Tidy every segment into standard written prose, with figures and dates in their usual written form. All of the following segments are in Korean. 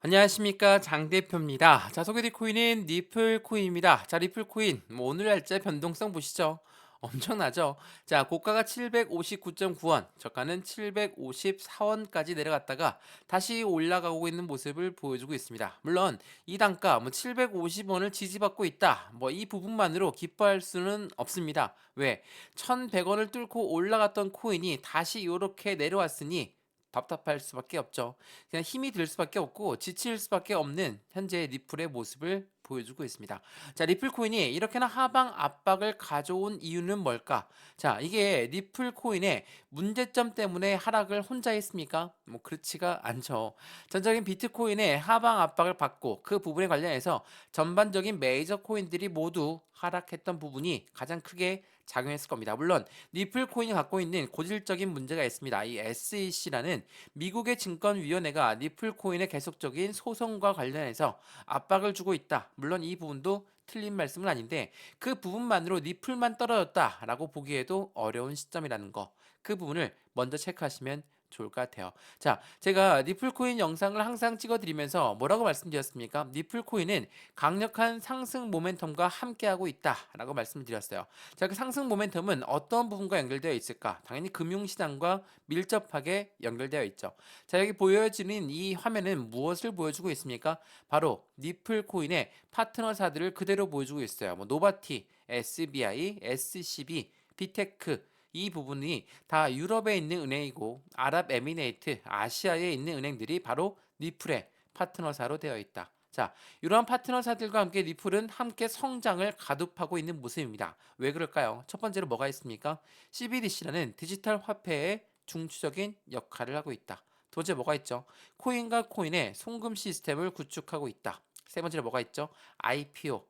안녕하십니까 장 대표입니다. 자 소개될 코인은 리플 코인입니다. 자 리플 코인 오늘 날짜 변동성 보시죠. 엄청나죠? 자 고가가 759.9원, 저가는 754원까지 내려갔다가 다시 올라가고 있는 모습을 보여주고 있습니다. 물론 이 단가 750원을 지지받고 있다. 이 부분만으로 기뻐할 수는 없습니다. 왜? 1,100원을 뚫고 올라갔던 코인이 다시 이렇게 내려왔으니 답답할 수밖에 없죠. 그냥 힘이 들 수밖에 없고 지칠 수밖에 없는 현재 리플의 모습을 보여주고 있습니다. 자, 리플 코인이 이렇게나 하방 압박을 가져온 이유는 뭘까? 자, 이게 리플 코인의 문제점 때문에 하락을 혼자 했습니까? 그렇지가 않죠. 전적인 비트코인의 하방 압박을 받고 그 부분에 관련해서 전반적인 메이저 코인들이 모두 하락했던 부분이 가장 크게 작용했을 겁니다. 물론 리플 코인이 갖고 있는 고질적인 문제가 있습니다. 이 SEC라는 미국의 증권위원회가 리플 코인의 계속적인 소송과 관련해서 압박을 주고 있다. 물론 이 부분도 틀린 말씀은 아닌데 그 부분만으로 리플만 떨어졌다라고 보기에도 어려운 시점이라는 거. 그 부분을 먼저 체크하시면 좋을 것 같아요. 자, 제가 리플코인 영상을 항상 찍어드리면서 뭐라고 말씀드렸습니까? 리플코인은 강력한 상승 모멘텀과 함께하고 있다라고 말씀드렸어요. 자, 그 상승 모멘텀은 어떤 부분과 연결되어 있을까? 당연히 금융시장과 밀접하게 연결되어 있죠. 자, 여기 보여지는 이 화면은 무엇을 보여주고 있습니까? 바로 리플 코인의 파트너사들을 그대로 보여주고 있어요. 노바티, SBI, SCB, 비테크 이 부분이 다 유럽에 있는 은행이고 아랍에미레이트, 아시아에 있는 은행들이 바로 리플의 파트너사로 되어 있다. 자, 이러한 파트너사들과 함께 리플은 함께 성장을 가속하고 있는 모습입니다. 왜 그럴까요? 첫 번째로 뭐가 있습니까? CBDC라는 디지털 화폐의 중추적인 역할을 하고 있다. 두 번째 뭐가 있죠? 코인과 코인의 송금 시스템을 구축하고 있다. 세 번째로 뭐가 있죠? IPO.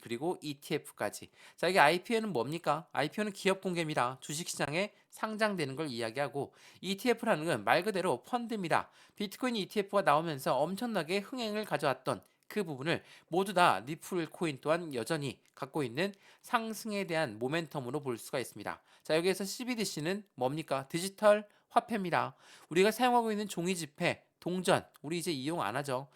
그리고 ETF까지. 자, 이게 IPO는 뭡니까? IPO는 기업 공개입니다. 주식시장에 상장되는 걸 이야기하고 ETF라는 건 말 그대로 펀드입니다. 비트코인 ETF가 나오면서 엄청나게 흥행을 가져왔던 그 부분을 모두 다 리플 코인 또한 여전히 갖고 있는 상승에 대한 모멘텀으로 볼 수가 있습니다. 자, 여기에서 CBDC는 뭡니까? 디지털 화폐입니다. 우리가 사용하고 있는 종이 지폐, 동전, 우리 이제 이용 안 하죠.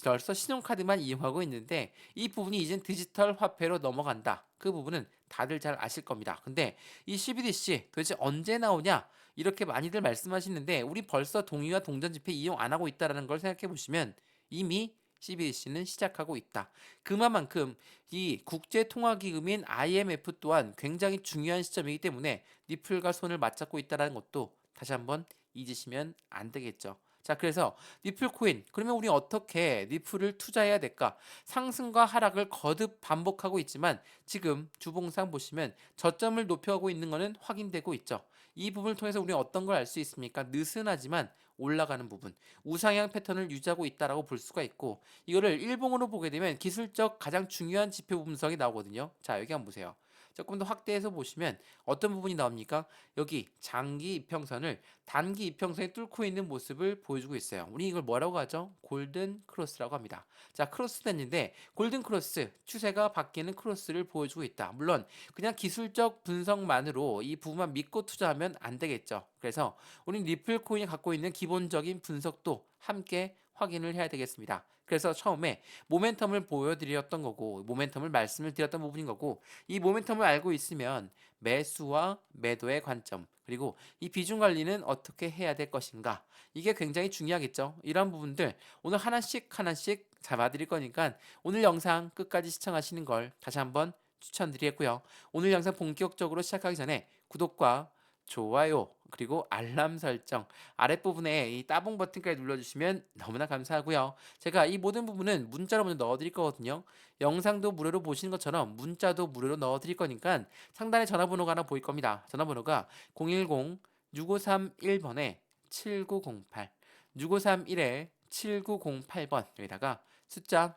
벌써 신용카드만 이용하고 있는데 이 부분이 이젠 디지털 화폐로 넘어간다. 그 부분은 다들 잘 아실 겁니다. 근데 이 CBDC 도대체 언제 나오냐? 이렇게 많이들 말씀하시는데 우리 벌써 동의와 동전 지폐 이용 안 하고 있다라는 걸 생각해 보시면 이미 CBDC는 시작하고 있다. 그만큼 이 국제통화기금인 IMF 또한 굉장히 중요한 시점이기 때문에 리플과 손을 맞잡고 있다는 것도 다시 한번 잊으시면 안 되겠죠. 자, 그래서 리플 코인, 그러면 우리 어떻게 리플을 투자해야 될까? 상승과 하락을 거듭 반복하고 있지만 지금 주봉상 보시면 저점을 높여가고 있는 것은 확인되고 있죠. 이 부분을 통해서 우리는 어떤 걸 알 수 있습니까? 느슨하지만 올라가는 부분, 우상향 패턴을 유지하고 있다라고 볼 수가 있고 이거를 일봉으로 보게 되면 기술적 가장 중요한 지표 분석이 나오거든요. 자, 여기 한번 보세요. 조금 더 확대해서 보시면 어떤 부분이 나옵니까? 여기 장기 이평선을 단기 이평선에 뚫고 있는 모습을 보여주고 있어요. 우리 이걸 뭐라고 하죠? 골든 크로스라고 합니다. 자, 크로스 됐는데 골든 크로스 추세가 바뀌는 크로스를 보여주고 있다. 물론 그냥 기술적 분석만으로 이 부분만 믿고 투자하면 안 되겠죠. 그래서 우리 리플 코인이 갖고 있는 기본적인 분석도 함께 확인을 해야 되겠습니다. 그래서 처음에 모멘텀을 보여드렸던 거고 모멘텀을 말씀을 드렸던 부분인 거고 이 모멘텀을 알고 있으면 매수와 매도의 관점 그리고 이 비중 관리는 어떻게 해야 될 것인가 이게 굉장히 중요하겠죠. 이런 부분들 오늘 하나씩 하나씩 잡아드릴 거니까 오늘 영상 끝까지 시청하시는 걸 다시 한번 추천드리겠고요. 오늘 영상 본격적으로 시작하기 전에 구독과 좋아요 그리고 알람 설정 아랫부분에 이 따봉 버튼까지 눌러주시면 너무나 감사하고요. 제가 이 모든 부분은 문자로 먼저 넣어드릴 거거든요. 영상도 무료로 보시는 것처럼 문자도 무료로 넣어드릴 거니까 상단에 전화번호가 하나 보일 겁니다. 전화번호가 010-6531번에 7908 6531에 7908번 여기다가 숫자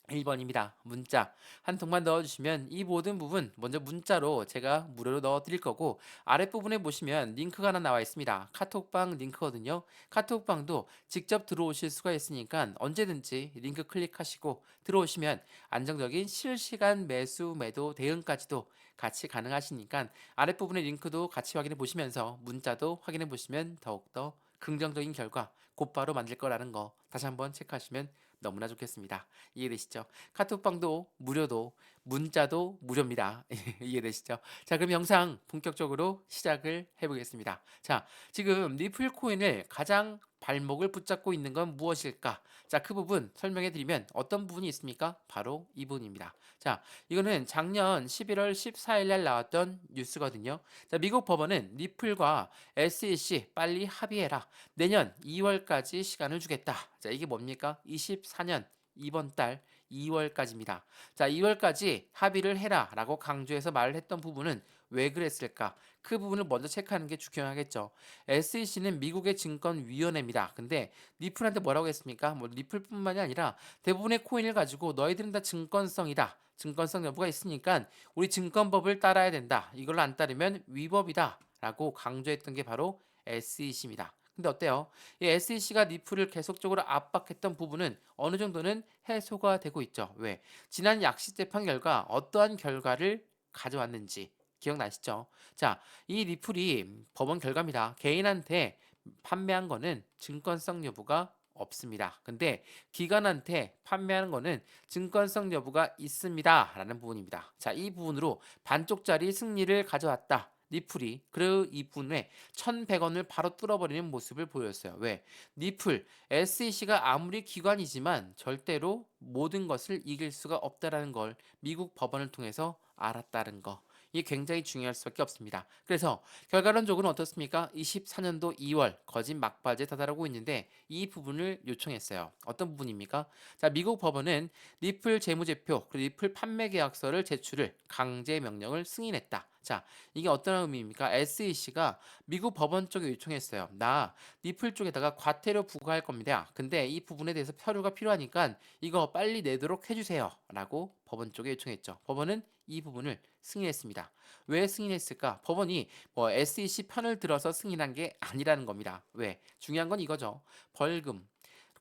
1번입니다. 문자 한 통만 넣어주시면 이 모든 부분 먼저 문자로 제가 무료로 넣어드릴 거고 아랫부분에 보시면 링크가 하나 나와 있습니다. 카톡방 링크거든요. 카톡방도 직접 들어오실 수가 있으니까 언제든지 링크 클릭하시고 들어오시면 안정적인 실시간 매수 매도 대응까지도 같이 가능하시니까 아랫부분의 링크도 같이 확인해 보시면서 문자도 확인해 보시면 더욱더 긍정적인 결과 곧바로 만들 거라는 거 다시 한번 체크하시면 너무나 좋겠습니다. 이해되시죠? 카톡방도 무료도 문자도 무료입니다. 이해되시죠? 자, 그럼 영상 본격적으로 시작을 해보겠습니다. 자, 지금 리플 코인을 가장 발목을 붙잡고 있는 건 무엇일까? 자, 그 부분 설명해 드리면 어떤 부분이 있습니까? 바로 이 부분입니다. 자, 이거는 작년 11월 14일 날 나왔던 뉴스거든요. 자, 미국 법원은 리플과 SEC 빨리 합의해라. 내년 2월까지 시간을 주겠다. 자, 이게 뭡니까? 24년 이번 달 2월까지입니다. 자, 2월까지 합의를 해라 라고 강조해서 말을 했던 부분은 왜 그랬을까? 그 부분을 먼저 체크하는 게 중요하겠죠. SEC는 미국의 증권위원회입니다. 근데 리플한테 뭐라고 했습니까? 뭐 리플뿐만이 아니라 대부분의 코인을 가지고 너희들은 다 증권성이다. 증권성 여부가 있으니까 우리 증권법을 따라야 된다. 이걸 안 따르면 위법이다. 라고 강조했던 게 바로 SEC입니다. 근데 어때요? 이 SEC가 리플을 계속적으로 압박했던 부분은 어느 정도는 해소가 되고 있죠. 왜? 지난 약식 재판 결과 어떠한 결과를 가져왔는지 기억나시죠? 자, 이 리플이 법원 결과입니다. 개인한테 판매한 거는 증권성 여부가 없습니다. 근데 기관한테 판매하는 거는 증권성 여부가 있습니다. 라는 부분입니다. 자, 이 부분으로 반쪽짜리 승리를 가져왔다. 리플이 그리고 이 부분에 1,100원을 바로 뚫어버리는 모습을 보였어요. 왜? 리플, SEC가 아무리 기관이지만 절대로 모든 것을 이길 수가 없다라는 걸 미국 법원을 통해서 알았다는 거. 이게 굉장히 중요할 수밖에 없습니다. 그래서 결과론적으로는 어떻습니까? 24년도 2월 거진 막바지에 다다르고 있는데 이 부분을 요청했어요. 어떤 부분입니까? 자, 미국 법원은 리플 재무제표 그리고 리플 판매 계약서를 제출을 강제 명령을 승인했다. 자, 이게 어떤 의미입니까? SEC가 미국 법원 쪽에 요청했어요. 나 리플 쪽에다가 과태료 부과할 겁니다. 근데 이 부분에 대해서 서류가 필요하니까 이거 빨리 내도록 해주세요. 라고 법원 쪽에 요청했죠. 법원은 이 부분을 승인했습니다. 왜 승인했을까? 법원이 뭐 SEC 편을 들어서 승인한 게 아니라는 겁니다. 왜? 중요한 건 이거죠. 벌금,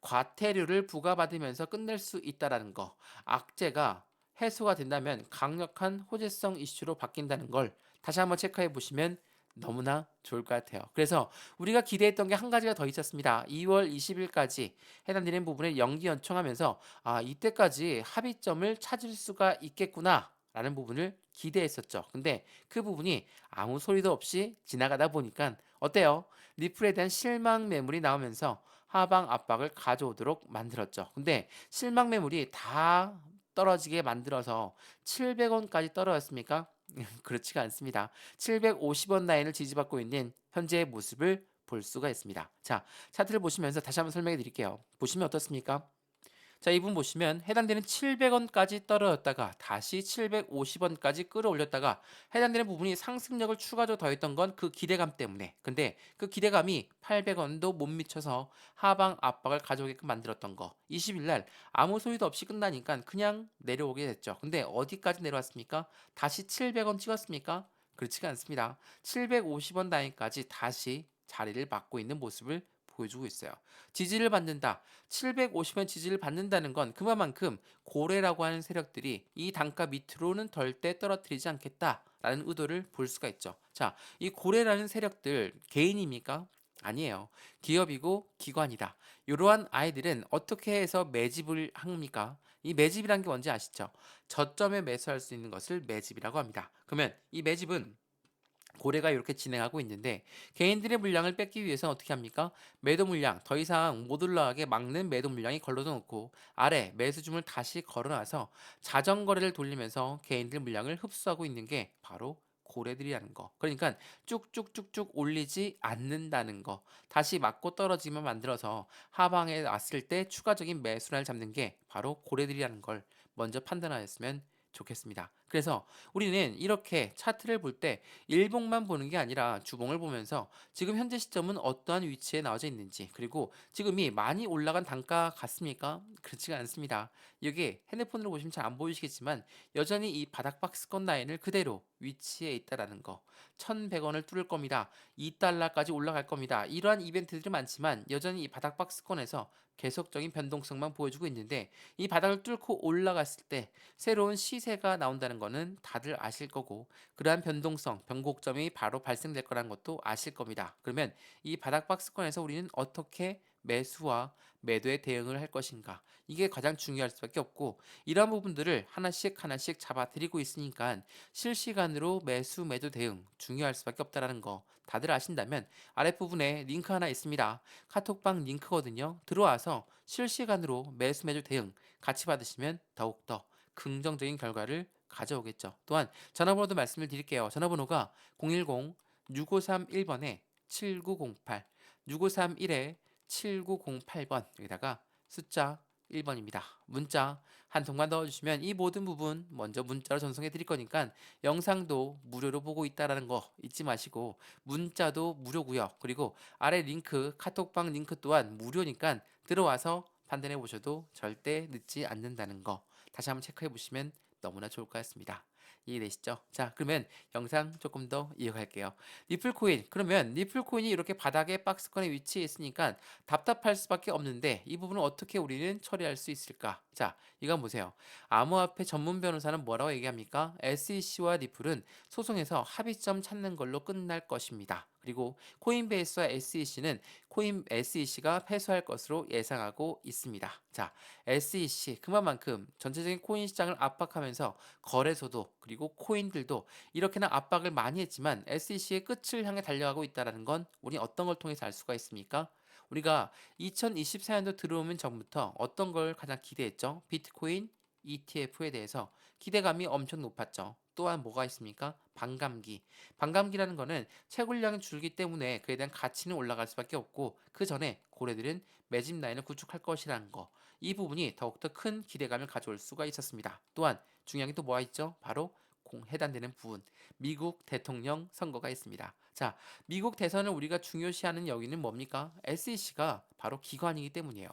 과태료를 부과받으면서 끝낼 수 있다라는 거. 악재가 해소가 된다면 강력한 호재성 이슈로 바뀐다는 걸 다시 한번 체크해 보시면 너무나 좋을 것 같아요. 그래서 우리가 기대했던 게 한 가지가 더 있었습니다. 2월 20일까지 해당되는 부분을 연기 연청하면서 이때까지 합의점을 찾을 수가 있겠구나 라는 부분을 기대했었죠. 근데 그 부분이 아무 소리도 없이 지나가다 보니까 어때요? 리플에 대한 실망 매물이 나오면서 하방 압박을 가져오도록 만들었죠. 근데 실망 매물이 다 떨어지게 만들어서 700원까지 떨어졌습니까? 그렇지가 않습니다. 750원 라인을 지지받고 있는 현재의 모습을 볼 수가 있습니다. 자, 차트를 보시면서 다시 한번 설명해 드릴게요. 보시면 어떻습니까? 자, 이분 보시면 해당되는 700원까지 떨어졌다가 다시 750원까지 끌어올렸다가 해당되는 부분이 상승력을 추가적으로 더했던 건 그 기대감 때문에. 근데 그 기대감이 800원도 못 미쳐서 하방 압박을 가져오게끔 만들었던 거. 20일 날 아무 소리도 없이 끝나니까 그냥 내려오게 됐죠. 근데 어디까지 내려왔습니까? 다시 700원 찍었습니까? 그렇지가 않습니다. 750원 라인까지 다시 자리를 맡고 있는 모습을 보여주고 있어요. 지지를 받는다. 750원 지지를 받는다는 건 그만큼 고래라고 하는 세력들이 이 단가 밑으로는 절대 떨어뜨리지 않겠다라는 의도를 볼 수가 있죠. 자, 이 고래라는 세력들 개인입니까? 아니에요. 기업이고 기관이다. 이러한 아이들은 어떻게 해서 매집을 합니까? 이 매집이란 게 뭔지 아시죠? 저점에 매수할 수 있는 것을 매집이라고 합니다. 그러면 이 매집은 고래가 이렇게 진행하고 있는데 개인들의 물량을 뺏기 위해서 어떻게 합니까? 매도 물량 더 이상 못 올라가게 막는 매도 물량이 걸러져 놓고 아래 매수줌을 다시 걸어놔서 자전거래를 돌리면서 개인들 물량을 흡수하고 있는 게 바로 고래들이라는 거. 그러니까 쭉쭉쭉쭉 올리지 않는다는 거. 다시 맞고 떨어지면 만들어서 하방에 왔을 때 추가적인 매수를 잡는 게 바로 고래들이라는 걸 먼저 판단하였으면 좋겠습니다. 그래서 우리는 이렇게 차트를 볼 때 일봉만 보는 게 아니라 주봉을 보면서 지금 현재 시점은 어떠한 위치에 나와져 있는지 그리고 지금이 많이 올라간 단가 같습니까? 그렇지가 않습니다. 여기 핸드폰으로 보시면 잘 안 보이시겠지만 여전히 이 바닥 박스권 라인을 그대로 위치에 있다라는 거. 1,100원을 뚫을 겁니다. 2달러까지 올라갈 겁니다. 이러한 이벤트들이 많지만 여전히 이 바닥 박스권에서 계속적인 변동성만 보여주고 있는데 이 바닥을 뚫고 올라갔을 때 새로운 시세가 나온다는 거는 다들 아실 거고 그러한 변동성, 변곡점이 바로 발생될 거라는 것도 아실 겁니다. 그러면 이 바닥 박스권에서 우리는 어떻게 매수와 매도에 대응을 할 것인가? 이게 가장 중요할 수밖에 없고 이러한 부분들을 하나씩 하나씩 잡아드리고 있으니까 실시간으로 매수, 매도 대응 중요할 수밖에 없다라는 거 다들 아신다면 아랫부분에 링크 하나 있습니다. 카톡방 링크거든요. 들어와서 실시간으로 매수, 매도 대응 같이 받으시면 더욱더 긍정적인 결과를 가져오겠죠. 또한 전화번호도 말씀을 드릴게요. 전화번호가 010-6531번에 7908, 6531에 7908번 여기다가 숫자 1번입니다. 문자 한 통만 넣어주시면 이 모든 부분 먼저 문자로 전송해 드릴 거니까 영상도 무료로 보고 있다라는 거 잊지 마시고 문자도 무료고요. 그리고 아래 링크 카톡방 링크 또한 무료니까 들어와서 판단해 보셔도 절대 늦지 않는다는 거 다시 한번 체크해 보시면 너무나 좋을 것 같습니다. 이해되시죠? 자, 그러면 영상 조금 더 이어갈게요. 리플코인, 그러면 리플코인이 이렇게 바닥에 박스권에 위치해 있으니까 답답할 수밖에 없는데 이 부분을 어떻게 우리는 처리할 수 있을까? 자, 이건 보세요. 암호화폐 전문 변호사는 뭐라고 얘기합니까? SEC와 리플은 소송에서 합의점 찾는 걸로 끝날 것입니다. 그리고 코인베이스와 SEC는 SEC가 패소할 것으로 예상하고 있습니다. 자, SEC 그만큼 전체적인 코인 시장을 압박하면서 거래소도 그리고 코인들도 이렇게나 압박을 많이 했지만 SEC의 끝을 향해 달려가고 있다는 건 우리 어떤 걸 통해서 알 수가 있습니까? 우리가 2024년도 들어오면 전부터 어떤 걸 가장 기대했죠? 비트코인 ETF에 대해서 기대감이 엄청 높았죠. 또한 뭐가 있습니까? 반감기. 반감기라는 거는 채굴량이 줄기 때문에 그에 대한 가치는 올라갈 수밖에 없고 그 전에 고래들은 매집 라인을 구축할 것이라는 거. 이 부분이 더욱더 큰 기대감을 가져올 수가 있었습니다. 또한 중요한 게 또 뭐가 있죠? 바로 해당되는 부분. 미국 대통령 선거가 있습니다. 자, 미국 대선을 우리가 중요시하는 여기는 뭡니까? SEC가 바로 기관이기 때문이에요.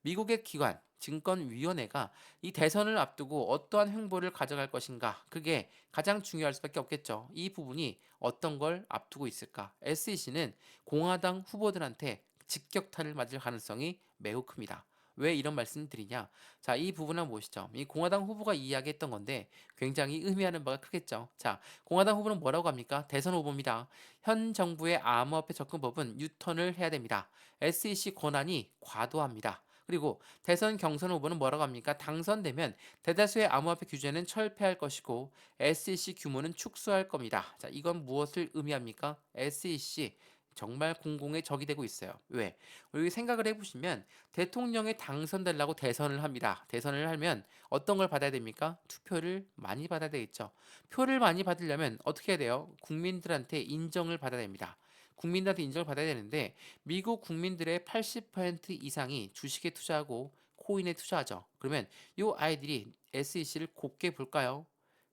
미국의 기관, 증권위원회가 이 대선을 앞두고 어떠한 행보를 가져갈 것인가? 그게 가장 중요할 수밖에 없겠죠. 이 부분이 어떤 걸 앞두고 있을까? SEC는 공화당 후보들한테 직격탄을 맞을 가능성이 매우 큽니다. 왜 이런 말씀 드리냐? 자, 이 부분은 무엇이죠? 이 공화당 후보가 이야기했던 건데 굉장히 의미하는 바가 크겠죠. 자, 공화당 후보는 뭐라고 합니까? 대선 후보입니다. 현 정부의 암호화폐 접근법은 유턴을 해야 됩니다. SEC 권한이 과도합니다. 그리고 대선 경선 후보는 뭐라고 합니까? 당선되면 대다수의 암호화폐 규제는 철폐할 것이고 SEC 규모는 축소할 겁니다. 자, 이건 무엇을 의미합니까? SEC 정말 공공의 적이 되고 있어요. 왜? 우리 생각을 해보시면 대통령에 당선되려고 대선을 합니다. 대선을 하면 어떤 걸 받아야 됩니까? 투표를 많이 받아야 되겠죠. 표를 많이 받으려면 어떻게 해야 돼요? 국민들한테 인정을 받아야 됩니다. 국민들한테 인정을 받아야 되는데 미국 국민들의 80% 이상이 주식에 투자하고 코인에 투자하죠. 그러면 이 아이들이 SEC를 곱게 볼까요?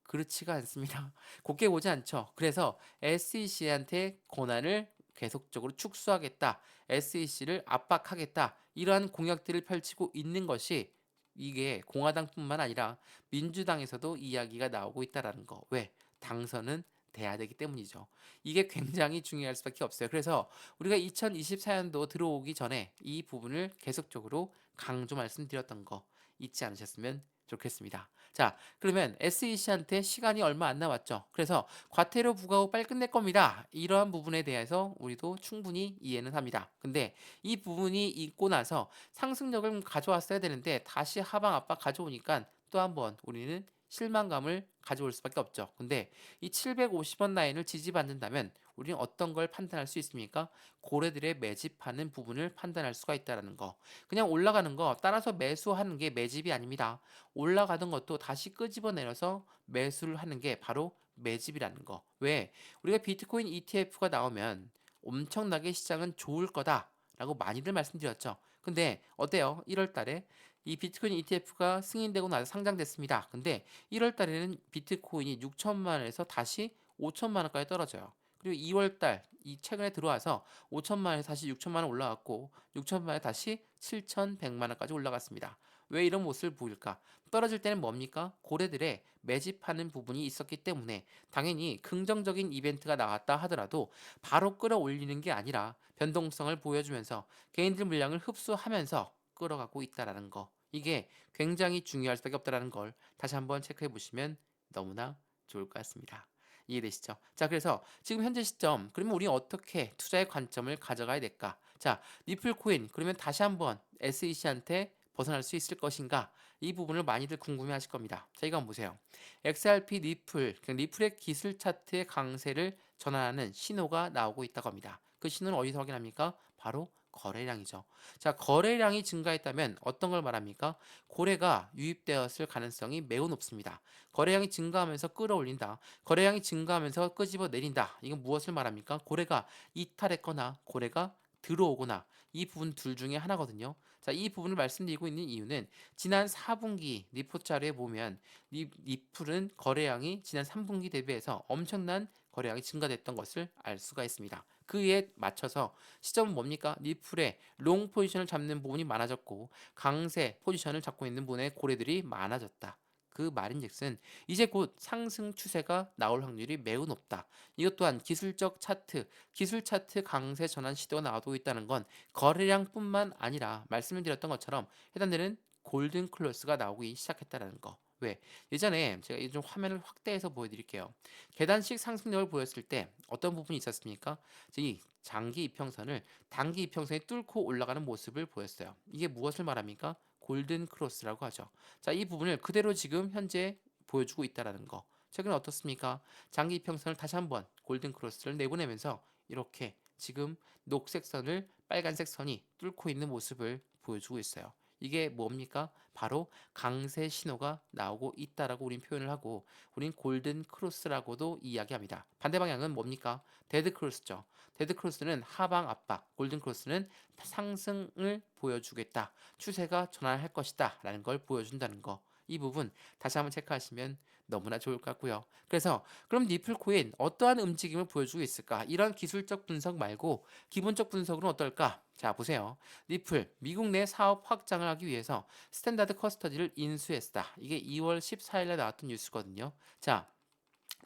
그렇지가 않습니다. 곱게 보지 않죠. 그래서 SEC한테 권한을 계속적으로 축소하겠다. SEC를 압박하겠다. 이러한 공약들을 펼치고 있는 것이 이게 공화당뿐만 아니라 민주당에서도 이야기가 나오고 있다라는 거. 왜? 당선은 돼야 되기 때문이죠. 이게 굉장히 중요할 수밖에 없어요. 그래서 우리가 2024년도 들어오기 전에 이 부분을 계속적으로 강조 말씀드렸던 거 잊지 않으셨으면 좋겠습니다. 자, 그러면 SEC한테 시간이 얼마 안 남았죠. 그래서 과태료 부과 후 빨리 끝낼 겁니다. 이러한 부분에 대해서 우리도 충분히 이해는 합니다. 근데 이 부분이 있고 나서 상승력을 가져왔어야 되는데 다시 하방 압박 가져오니까 또 한번 우리는 실망감을 가져올 수밖에 없죠. 근데 이 750원 라인을 지지받는다면 우리는 어떤 걸 판단할 수 있습니까? 고래들의 매집하는 부분을 판단할 수가 있다는 거. 그냥 올라가는 거 따라서 매수하는 게 매집이 아닙니다. 올라가던 것도 다시 끄집어내려서 매수를 하는 게 바로 매집이라는 거. 왜? 우리가 비트코인 ETF가 나오면 엄청나게 시장은 좋을 거다라고 많이들 말씀드렸죠. 근데 어때요? 1월 달에 이 비트코인 ETF가 승인되고 나서 상장됐습니다. 근데 1월 달에는 비트코인이 6천만 원에서 다시 5천만 원까지 떨어져요. 그리고 2월 달, 이 최근에 들어와서 5천만 원에서 다시 6천만 원 올라갔고 6천만 원에 다시 7,100만 원까지 올라갔습니다. 왜 이런 모습을 보일까? 떨어질 때는 뭡니까? 고래들의 매집하는 부분이 있었기 때문에 당연히 긍정적인 이벤트가 나왔다 하더라도 바로 끌어올리는 게 아니라 변동성을 보여주면서 개인들 물량을 흡수하면서 끌어가고 있다라는 거. 이게 굉장히 중요할 수밖에 없다라는 걸 다시 한번 체크해 보시면 너무나 좋을 것 같습니다. 이해되시죠? 자, 그래서 지금 현재 시점, 그러면 우리 어떻게 투자의 관점을 가져가야 될까? 자, 리플 코인, 그러면 다시 한번 SEC한테 벗어날 수 있을 것인가? 이 부분을 많이들 궁금해 하실 겁니다. 자, 이거 한번 보세요. XRP 리플, 리플의 기술 차트의 강세를 전환하는 신호가 나오고 있다고 합니다. 그 신호는 어디서 확인합니까? 바로 거래량이죠. 자, 거래량이 증가했다면 어떤 걸 말합니까? 고래가 유입되었을 가능성이 매우 높습니다. 거래량이 증가하면서 끌어올린다. 거래량이 증가하면서 끄집어 내린다. 이건 무엇을 말합니까? 고래가 이탈했거나 고래가 들어오거나 이 부분 둘 중에 하나거든요. 자, 이 부분을 말씀드리고 있는 이유는 지난 4분기 리포트 자료에 보면 리플은 거래량이 지난 3분기 대비해서 엄청난 거래량이 증가됐던 것을 알 수가 있습니다. 그에 맞춰서 시점은 뭡니까? 리플의 롱 포지션을 잡는 부분이 많아졌고 강세 포지션을 잡고 있는 분의 고래들이 많아졌다. 그 말인즉슨 이제 곧 상승 추세가 나올 확률이 매우 높다. 이것 또한 기술적 차트, 기술 차트 강세 전환 시도가 나오고 있다는 건 거래량뿐만 아니라 말씀을 드렸던 것처럼 해당되는 골든 클로스가 나오기 시작했다는 거. 왜? 예전에 제가 좀 화면을 확대해서 보여드릴게요. 계단식 상승력을 보였을 때 어떤 부분이 있었습니까? 이 장기 이평선을 단기 이평선이 뚫고 올라가는 모습을 보였어요. 이게 무엇을 말합니까? 골든 크로스라고 하죠. 자, 이 부분을 그대로 지금 현재 보여주고 있다라는 거. 최근에 어떻습니까? 장기 이평선을 다시 한번 골든 크로스를 내보내면서 이렇게 지금 녹색 선을 빨간색 선이 뚫고 있는 모습을 보여주고 있어요. 이게 뭡니까? 바로 강세 신호가 나오고 있다라고 우린 표현을 하고 우린 골든 크로스라고도 이야기합니다. 반대 방향은 뭡니까? 데드 크로스죠. 데드 크로스는 하방 압박, 골든 크로스는 상승을 보여주겠다. 추세가 전환할 것이다. 라는 걸 보여준다는 거. 이 부분 다시 한번 체크하시면 너무나 좋을 것 같고요. 그래서 그럼 리플 코인 어떠한 움직임을 보여주고 있을까? 이런 기술적 분석 말고 기본적 분석은 어떨까? 자, 보세요. 리플 미국 내 사업 확장을 하기 위해서 스탠다드 커스터디를 인수했다. 이게 2월 14일에 나왔던 뉴스거든요. 자,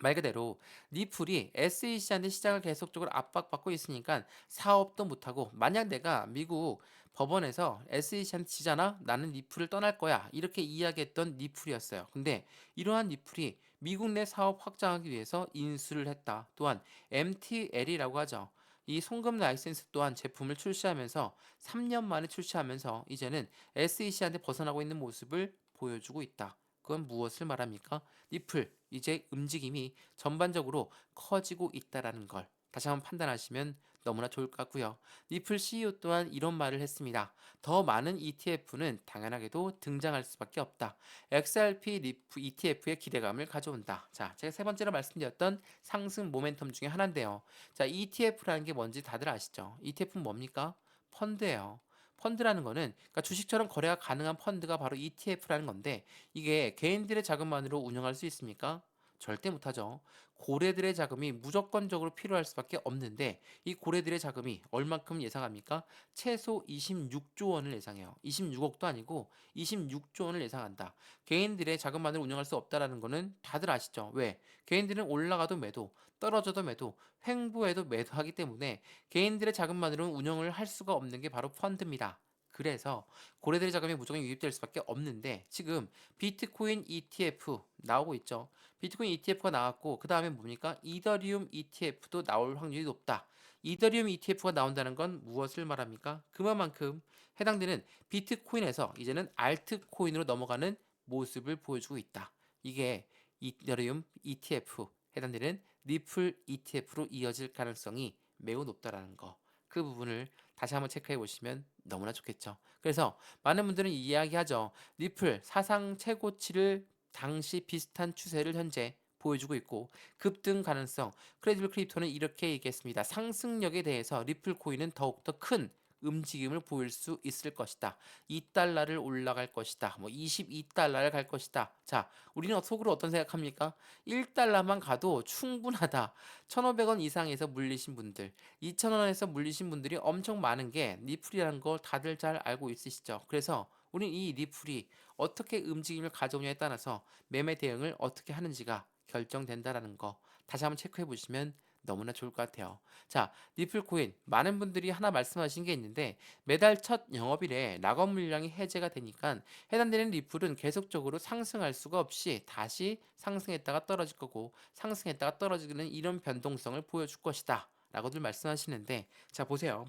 말 그대로 리플이 SEC한테 시장을 계속적으로 압박받고 있으니까 사업도 못하고 만약 내가 미국 법원에서 SEC한테 지잖아? 나는 리플을 떠날 거야. 이렇게 이야기했던 리플이었어요. 근데 이러한 리플이 미국 내 사업 확장하기 위해서 인수를 했다. 또한 MTL이라고 하죠. 이 송금 라이센스 또한 제품을 출시하면서 3년 만에 출시하면서 이제는 SEC한테 벗어나고 있는 모습을 보여주고 있다. 그건 무엇을 말합니까? 리플 이제 움직임이 전반적으로 커지고 있다라는 걸 다시 한번 판단하시면 너무나 좋을 것 같고요. 리플 CEO 또한 이런 말을 했습니다. 더 많은 ETF는 당연하게도 등장할 수밖에 없다. XRP 리프 ETF의 기대감을 가져온다. 자, 제가 세 번째로 말씀드렸던 상승 모멘텀 중에 하나인데요. 자, ETF라는 게 뭔지 다들 아시죠? ETF는 뭡니까? 펀드예요. 펀드라는 거는 그러니까 주식처럼 거래가 가능한 펀드가 바로 ETF라는 건데 이게 개인들의 자금만으로 운영할 수 있습니까? 절대 못하죠. 고래들의 자금이 무조건적으로 필요할 수밖에 없는데 이 고래들의 자금이 얼만큼 예상합니까? 최소 26조 원을 예상해요. 26억도 아니고 26조 원을 예상한다. 개인들의 자금만으로 운영할 수 없다라는 거는 다들 아시죠? 왜? 개인들은 올라가도 매도, 떨어져도 매도, 횡보해도 매도하기 때문에 개인들의 자금만으로는 운영을 할 수가 없는 게 바로 펀드입니다. 그래서 고래들의 자금이 무조건 유입될 수밖에 없는데 지금 비트코인 ETF 나오고 있죠. 비트코인 ETF가 나왔고 그 다음에 뭡니까? 이더리움 ETF도 나올 확률이 높다. 이더리움 ETF가 나온다는 건 무엇을 말합니까? 그만큼 해당되는 비트코인에서 이제는 알트코인으로 넘어가는 모습을 보여주고 있다. 이게 이더리움 ETF 해당되는 리플 ETF로 이어질 가능성이 매우 높다라는 거. 그 부분을 다시 한번 체크해 보시면 너무나 좋겠죠. 그래서 많은 분들은 이야기하죠. 리플 사상 최고치를 당시 비슷한 추세를 현재 보여주고 있고 급등 가능성 크레디블 크립토는 이렇게 얘기했습니다. 상승력에 대해서 리플 코인은 더욱더 큰 움직임을 보일 수 있을 것이다. 2달러를 올라갈 것이다. 뭐 22달러를 갈 것이다. 자, 우리는 속으로 어떤 생각합니까? 1달러만 가도 충분하다. 1,500원 이상에서 물리신 분들, 2,000원에서 물리신 분들이 엄청 많은 게 리플이라는 걸 다들 잘 알고 있으시죠? 그래서 우린 이 리플이 어떻게 움직임을 가져오냐에 따라서 매매 대응을 어떻게 하는지가 결정된다라는 거 다시 한번 체크해 보시면 너무나 좋을 것 같아요. 자, 리플 코인 많은 분들이 하나 말씀하신 게 있는데 매달 첫 영업일에 락업 물량이 해제가 되니까 해당되는 리플은 계속적으로 상승할 수가 없이 다시 상승했다가 떨어질 거고 상승했다가 떨어지는 이런 변동성을 보여줄 것이다. 라고들 말씀하시는데 자 보세요.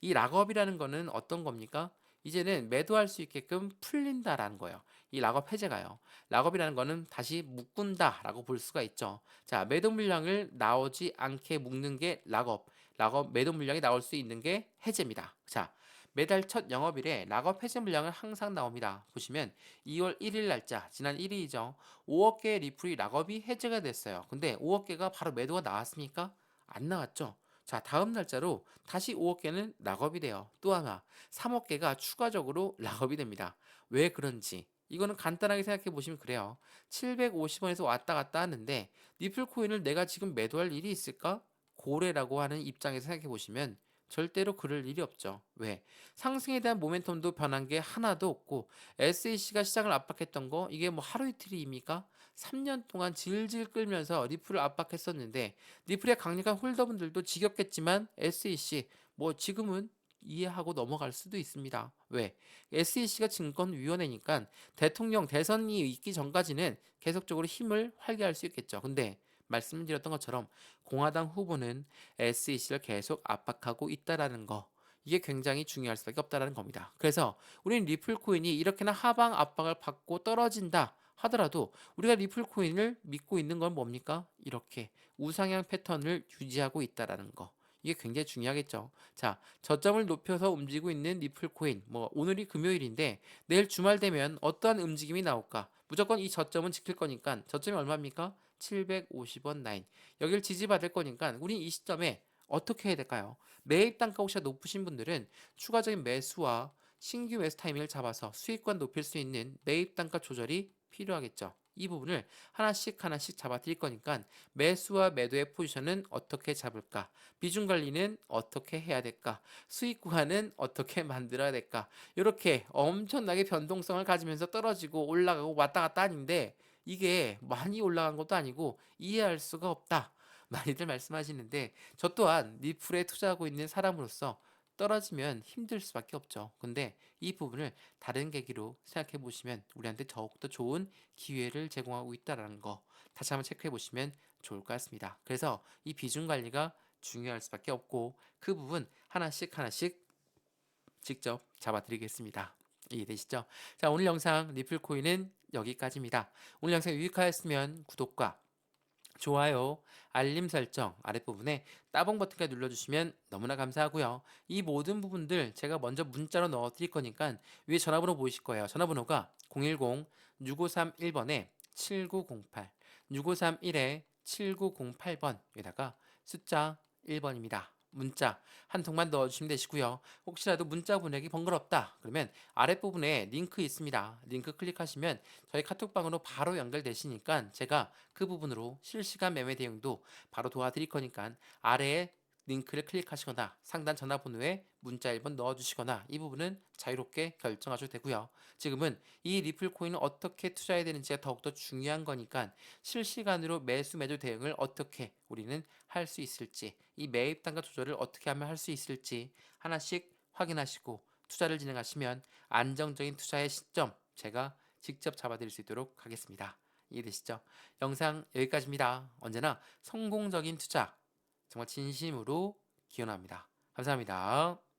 이 락업이라는 거는 어떤 겁니까? 이제는 매도할 수 있게끔 풀린다라는 거예요. 이 락업 해제가요. 락업이라는 거는 다시 묶은다라고 볼 수가 있죠. 자, 매도 물량을 나오지 않게 묶는 게 락업. 락업 매도 물량이 나올 수 있는 게 해제입니다. 자, 매달 첫 영업일에 락업 해제 물량은 항상 나옵니다. 보시면 2월 1일 날짜, 지난 1일이죠. 5억 개의 리플이 락업이 해제가 됐어요. 근데 5억 개가 바로 매도가 나왔습니까? 안 나왔죠. 자, 다음 날짜로 다시 5억 개는 락업이 돼요. 또 하나, 3억 개가 추가적으로 락업이 됩니다. 왜 그런지. 이거는 간단하게 생각해 보시면 그래요. 750원에서 왔다 갔다 하는데 리플 코인을 내가 지금 매도할 일이 있을까? 고래라고 하는 입장에서 생각해 보시면 절대로 그럴 일이 없죠. 왜? 상승에 대한 모멘텀도 변한 게 하나도 없고 SEC가 시장을 압박했던 거 이게 뭐 하루 이틀입니까? 3년 동안 질질 끌면서 리플을 압박했었는데 리플의 강력한 홀더분들도 지겹겠지만 SEC 뭐 지금은 이해하고 넘어갈 수도 있습니다. 왜? SEC가 증권위원회니까 대통령 대선이 있기 전까지는 계속적으로 힘을 활개할 수 있겠죠. 근데 말씀드렸던 것처럼 공화당 후보는 SEC를 계속 압박하고 있다라는 거. 이게 굉장히 중요할 수밖에 없다라는 겁니다. 그래서 우리는 리플 코인이 이렇게나 하방 압박을 받고 떨어진다 하더라도 우리가 리플 코인을 믿고 있는 건 뭡니까? 이렇게 우상향 패턴을 유지하고 있다라는 거. 이게 굉장히 중요하겠죠. 자, 저점을 높여서 움직이고 있는 리플 코인. 뭐 오늘이 금요일인데 내일 주말 되면 어떠한 움직임이 나올까? 무조건 이 저점은 지킬 거니까 저점이 얼마입니까? 750원 라인. 여기를 지지받을 거니까 우리 이 시점에 어떻게 해야 될까요? 매입 단가 혹시 높으신 분들은 추가적인 매수와 신규 매수 타이밍을 잡아서 수익권 높일 수 있는 매입 단가 조절이 필요하겠죠. 이 부분을 하나씩 하나씩 잡아 드릴 거니까 매수와 매도의 포지션은 어떻게 잡을까? 비중 관리는 어떻게 해야 될까? 수익 구간은 어떻게 만들어야 될까? 이렇게 엄청나게 변동성을 가지면서 떨어지고 올라가고 왔다 갔다 하는데 이게 많이 올라간 것도 아니고 이해할 수가 없다. 많이들 말씀하시는데 저 또한 리플에 투자하고 있는 사람으로서 떨어지면 힘들 수밖에 없죠. 근데 이 부분을 다른 계기로 생각해 보시면 우리한테 더욱더 좋은 기회를 제공하고 있다는 거 다시 한번 체크해 보시면 좋을 것 같습니다. 그래서 이 비중 관리가 중요할 수밖에 없고 그 부분 하나씩 하나씩 직접 잡아드리겠습니다. 이해되시죠? 자, 오늘 영상 리플코인은 여기까지입니다. 오늘 영상 유익하였으면 구독과 좋아요, 알림 설정 아랫부분에 따봉 버튼까지 눌러주시면 너무나 감사하고요. 이 모든 부분들 제가 먼저 문자로 넣어드릴 거니까 위에 전화번호 보이실 거예요. 전화번호가 010-6531번에 7908, 6531에 7908번 여기다가 숫자 1번입니다. 문자 한 통만 넣어주시면 되시고요. 혹시라도 문자 보내기 번거롭다 그러면 아랫부분에 링크 있습니다. 링크 클릭하시면 저희 카톡방으로 바로 연결되시니까 제가 그 부분으로 실시간 매매 대응도 바로 도와드릴 거니까 아래에 링크를 클릭하시거나 상단 전화번호에 문자 1번 넣어주시거나 이 부분은 자유롭게 결정하셔도 되고요. 지금은 이 리플 코인을 어떻게 투자해야 되는지가 더욱더 중요한 거니까 실시간으로 매수 매도 대응을 어떻게 우리는 할 수 있을지 이 매입 단가 조절을 어떻게 하면 할 수 있을지 하나씩 확인하시고 투자를 진행하시면 안정적인 투자의 시점 제가 직접 잡아드릴 수 있도록 하겠습니다. 이해되시죠? 영상 여기까지입니다. 언제나 성공적인 투자 정말 진심으로 기원합니다. 감사합니다.